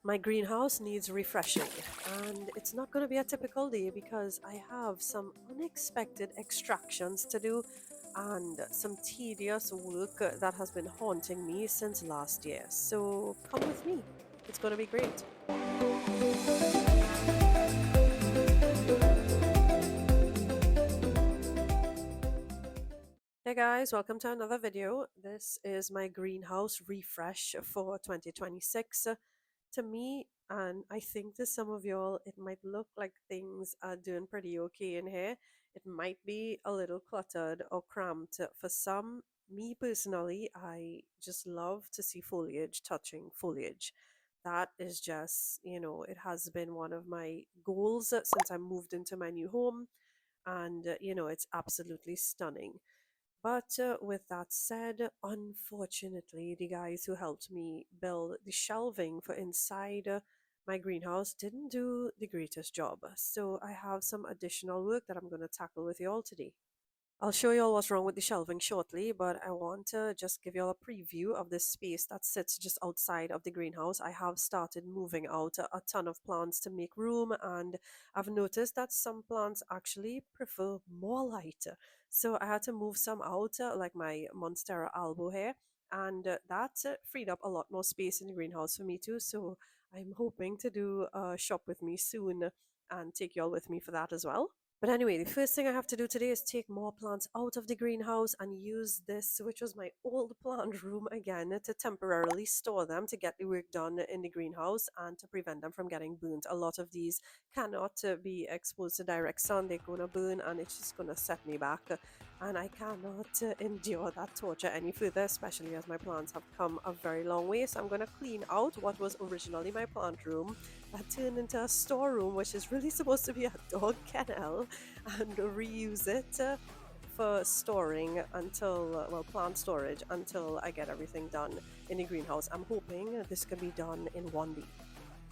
My greenhouse needs refreshing, and it's not going to be a typical day because I have some unexpected extractions to do and some tedious work that has been haunting me since last year. So come with me, it's going to be great. Hey guys, welcome to another video. This is my greenhouse refresh for 2026. To me, and I think to some of y'all, it might look like things are doing pretty okay in here. It might be a little cluttered or cramped. For some, me personally, I just love to see foliage touching foliage. That is just, it has been one of my goals since I moved into my new home. And, it's absolutely stunning. But with that said, unfortunately, the guys who helped me build the shelving for inside my greenhouse didn't do the greatest job. So I have some additional work that I'm going to tackle with you all today. I'll show you all what's wrong with the shelving shortly, but I want to just give you all a preview of this space that sits just outside of the greenhouse. I have started moving out a ton of plants to make room, and I've noticed that some plants actually prefer more light. So I had to move some out, like my Monstera albo here, and that freed up a lot more space in the greenhouse for me too. So I'm hoping to do a shop with me soon and take you all with me for that as well. But anyway, the first thing I have to do today is take more plants out of the greenhouse and use this, which was my old plant room again, to temporarily store them to get the work done in the greenhouse and to prevent them from getting burnt. A lot of these cannot be exposed to direct sun, they're going to burn and it's just going to set me back. And I cannot endure that torture any further, especially as my plants have come a very long way. So I'm going to clean out what was originally my plant room that turned into a storeroom, which is really supposed to be a dog kennel, and reuse it for storing until, well, plant storage until I get everything done in the greenhouse. I'm hoping this can be done in one day.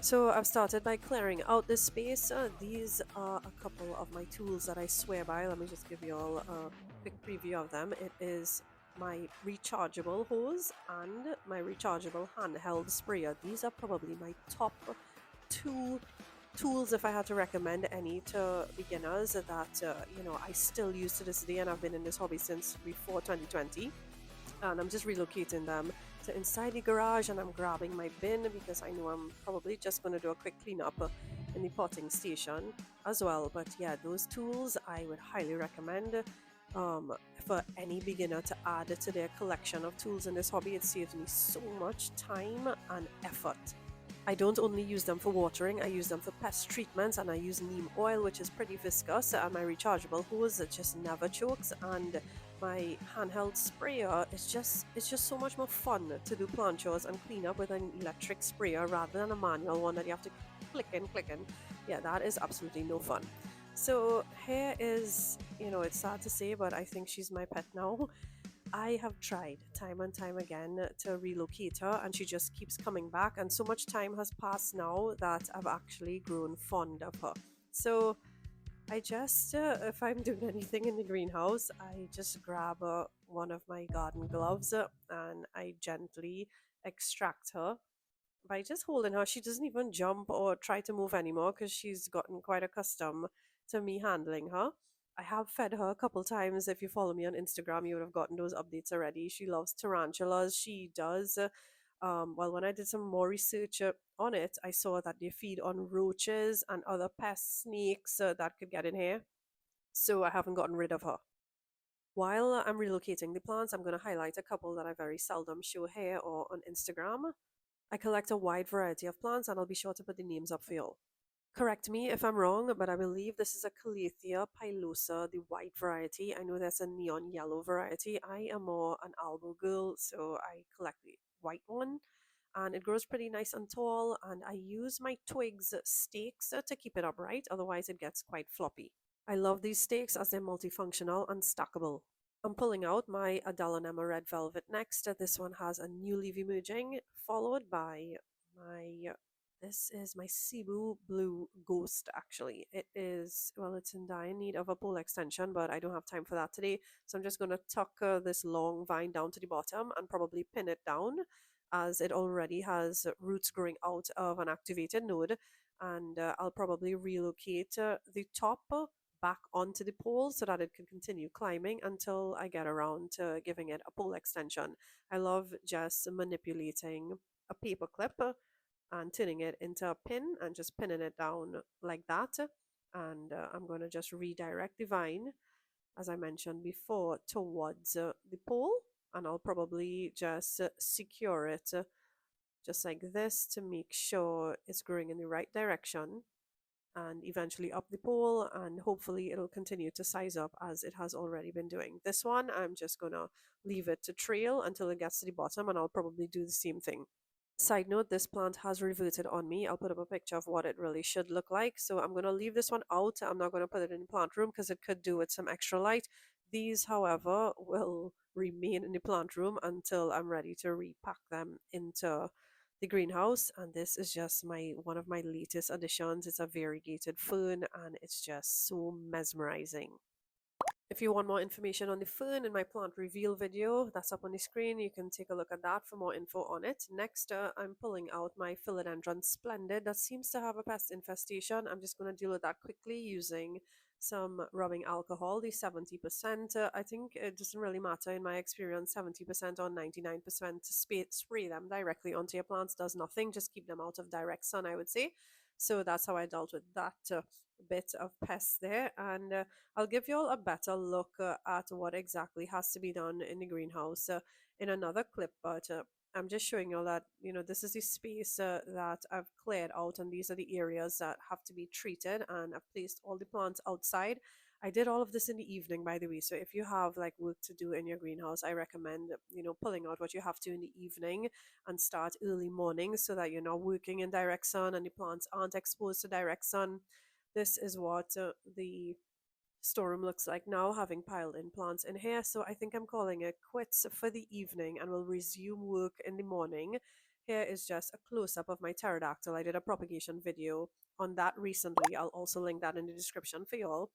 So I've started by clearing out this space. These are a couple of my tools that I swear by. Let me just give you all a quick preview of them. It is my rechargeable hose and my rechargeable handheld sprayer. These are probably my top two tools if I had to recommend any to beginners that I still use to this day, and I've been in this hobby since before 2020, and I'm just relocating them to inside the garage, and I'm grabbing my bin because I know I'm probably just going to do a quick cleanup in the potting station as well. But yeah, those tools I would highly recommend um, for any beginner to add to their collection of tools in this hobby. It saves me so much time and effort. I don't only use them for watering, I use them for pest treatments, and I use neem oil, which is pretty viscous, and my rechargeable hose that just never chokes, and my handheld sprayer is just so much more fun to do plant chores and clean up with an electric sprayer rather than a manual one that you have to click in. Yeah, that is absolutely no fun. So here is, it's sad to say, but I think she's my pet now. I have tried time and time again to relocate her, and she just keeps coming back. And so much time has passed now that I've actually grown fond of her. So I just, if I'm doing anything in the greenhouse, I just grab one of my garden gloves and I gently extract her by just holding her. She doesn't even jump or try to move anymore because she's gotten quite accustomed to me handling her. I have fed her a couple times. If you follow me on Instagram, you would have gotten those updates already. She loves tarantulas. She does. Well, when I did some more research on it, I saw that they feed on roaches and other pest snakes that could get in here. So I haven't gotten rid of her. While I'm relocating the plants, I'm going to highlight a couple that I very seldom show here or on Instagram. I collect a wide variety of plants, and I'll be sure to put the names up for you all. Correct me if I'm wrong, but I believe this is a Calathea pilosa, the white variety. I know there's a neon yellow variety. I am more an albo girl, so I collect the white one. And it grows pretty nice and tall, and I use my twigs stakes to keep it upright, otherwise it gets quite floppy. I love these stakes as they're multifunctional and stackable. I'm pulling out my Adelonema Red Velvet next. This one has a new leaf emerging, followed by my this is my Cebu Blue Ghost, actually. It is, well, it's in dire need of a pole extension, but I don't have time for that today. So I'm just going to tuck this long vine down to the bottom and probably pin it down. as it already has roots growing out of an activated node. And I'll probably relocate the top back onto the pole so that it can continue climbing until I get around to giving it a pole extension. I love just manipulating a paper clip and turning it into a pin and just pinning it down like that. And I'm going to just redirect the vine, as I mentioned before, towards the pole. And I'll probably just secure it just like this to make sure it's growing in the right direction and eventually up the pole, and hopefully it'll continue to size up as it has already been doing. This one I'm just gonna leave it to trail until it gets to the bottom, and I'll probably do the same thing. Side note, this plant has reverted on me. I'll put up a picture of what it really should look like. So I'm going to leave this one out. I'm not going to put it in the plant room because it could do with some extra light. These, however, will remain in the plant room until I'm ready to repack them into the greenhouse. And this is just my one of my latest additions. It's a variegated fern and it's just so mesmerizing. If you want more information on the fern in my plant reveal video, that's up on the screen. You can take a look at that for more info on it. Next, I'm pulling out my philodendron splendid that seems to have a pest infestation. I'm just going to deal with that quickly using some rubbing alcohol, the 70%. I think it doesn't really matter in my experience, 70% or 99% to spray them directly onto your plants does nothing. Just keep them out of direct sun, I would say. So that's how I dealt with that bit of pests there. And I'll give you all a better look at what exactly has to be done in the greenhouse in another clip, but I'm just showing you all that, this is the space that I've cleared out, and these are the areas that have to be treated, and I've placed all the plants outside. I did all of this in the evening, by the way, so if you have like work to do in your greenhouse, I recommend, pulling out what you have to in the evening and start early morning so that you're not working in direct sun and the plants aren't exposed to direct sun. This is what the storeroom looks like now, having piled in plants in here. So I think I'm calling it quits for the evening and will resume work in the morning. Here is just a close up of my pterodactyl. I did a propagation video on that recently. I'll also link that in the description for y'all.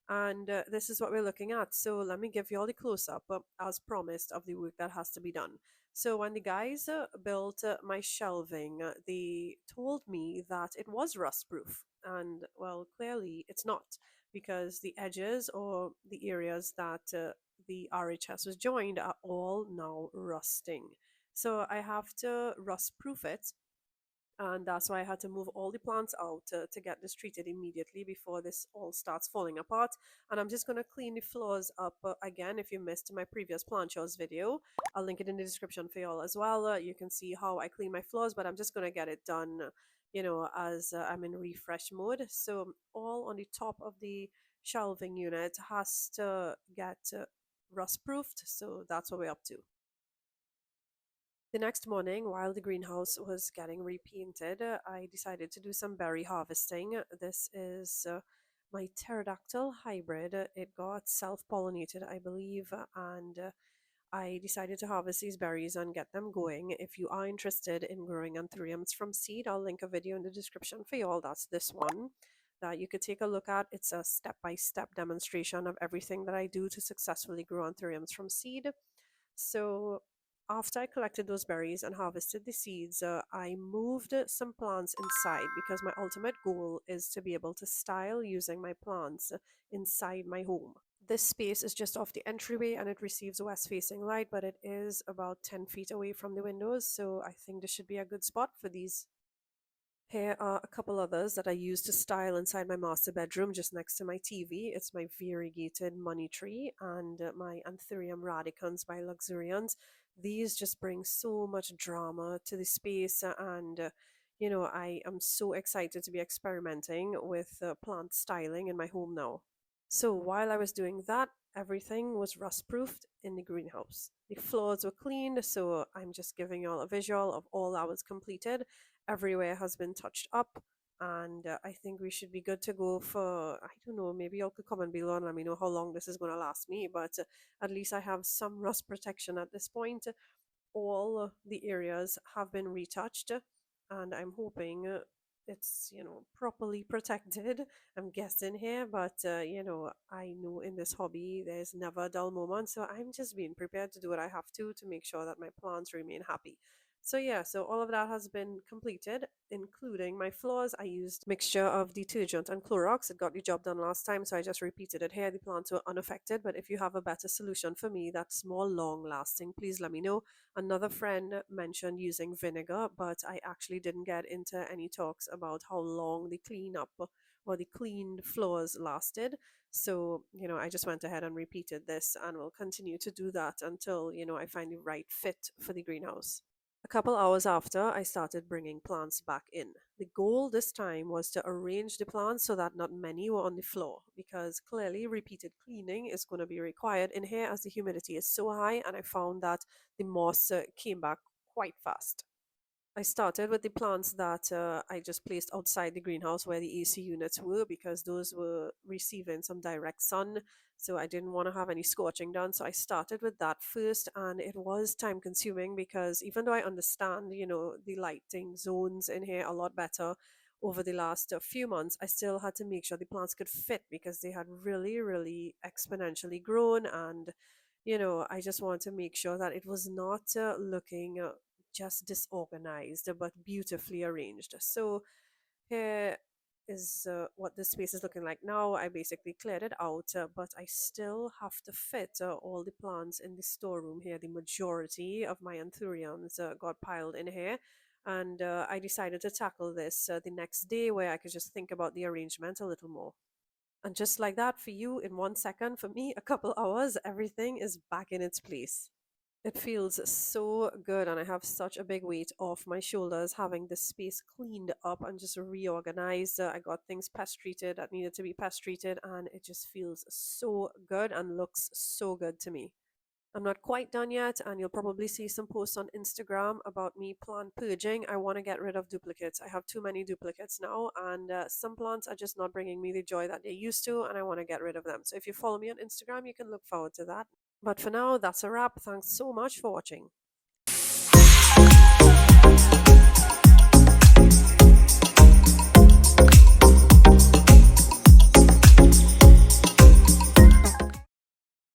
And this is what we're looking at. So let me give you all the close up as promised of the work that has to be done. So when the guys built my shelving, they told me that it was rust proof. And well, clearly it's not, because the edges or the areas that the RHS was joined are all now rusting. So I have to rust proof it, and that's why I had to move all the plants out to get this treated immediately before this all starts falling apart. And I'm just going to clean the floors up again. If you missed my previous plant chores video, I'll link it in the description for y'all as well. You can see how I clean my floors, but I'm just going to get it done, as I'm in refresh mode. So all on the top of the shelving unit has to get rust proofed. So that's what we're up to. The next morning, while the greenhouse was getting repainted, I decided to do some berry harvesting. This is my pterodactyl hybrid. It got self-pollinated, I believe, and I decided to harvest these berries and get them going. If you are interested in growing anthuriums from seed, I'll link a video in the description for you all. That's this one that you could take a look at. It's a step-by-step demonstration of everything that I do to successfully grow anthuriums from seed. So after I collected those berries and harvested the seeds, I moved some plants inside because my ultimate goal is to be able to style using my plants inside my home. This space is just off the entryway and it receives west facing light, but it is about 10 feet away from the windows, so I think this should be a good spot for these. Here are a couple others that I use to style inside my master bedroom just next to my TV. It's my variegated money tree and my Anthurium radicans by Luxurians. These just bring so much drama to the space, and I am so excited to be experimenting with plant styling in my home now. So while I was doing that, everything was rust proofed in the greenhouse. The floors were cleaned, so I'm just giving you all a visual of all that was completed. Everywhere has been touched up, and I think we should be good to go for, I don't know, maybe y'all could comment below and let me know how long this is going to last me, but at least I have some rust protection at this point. All the areas have been retouched, and I'm hoping it's properly protected. I'm guessing here, but I know in this hobby there's never a dull moment, so I'm just being prepared to do what I have to make sure that my plants remain happy. So yeah, so all of that has been completed, including my floors. I used mixture of detergent and Clorox. It got the job done last time, so I just repeated it here. The plants were unaffected, but if you have a better solution for me that's more long lasting, please let me know. Another friend mentioned using vinegar, but I actually didn't get into any talks about how long the cleanup or the cleaned floors lasted. So, I just went ahead and repeated this and will continue to do that until, I find the right fit for the greenhouse. A couple hours after, I started bringing plants back in. The goal this time was to arrange the plants so that not many were on the floor, because clearly repeated cleaning is going to be required in here as the humidity is so high, and I found that the moss came back quite fast. I started with the plants that I just placed outside the greenhouse where the AC units were, because those were receiving some direct sun. So I didn't want to have any scorching done. So I started with that first, and it was time consuming because even though I understand, the lighting zones in here a lot better over the last few months, I still had to make sure the plants could fit because they had really, really exponentially grown. And, I just wanted to make sure that it was not looking just disorganized but beautifully arranged. So here is what the space is looking like now. I basically cleared it out, but I still have to fit all the plants in the storeroom here. The majority of my anthuriums got piled in here. And I decided to tackle this the next day where I could just think about the arrangement a little more. And just like that, for you, in 1 second, for me, a couple hours, everything is back in its place. It feels so good, and I have such a big weight off my shoulders having this space cleaned up and just reorganized. I got things pest treated that needed to be pest treated, and it just feels so good and looks so good to me. I'm not quite done yet, and you'll probably see some posts on Instagram about me plant purging. I want to get rid of duplicates. I have too many duplicates now, and some plants are just not bringing me the joy that they used to, and I want to get rid of them. So if you follow me on Instagram, you can look forward to that. But for now, that's a wrap. Thanks so much for watching.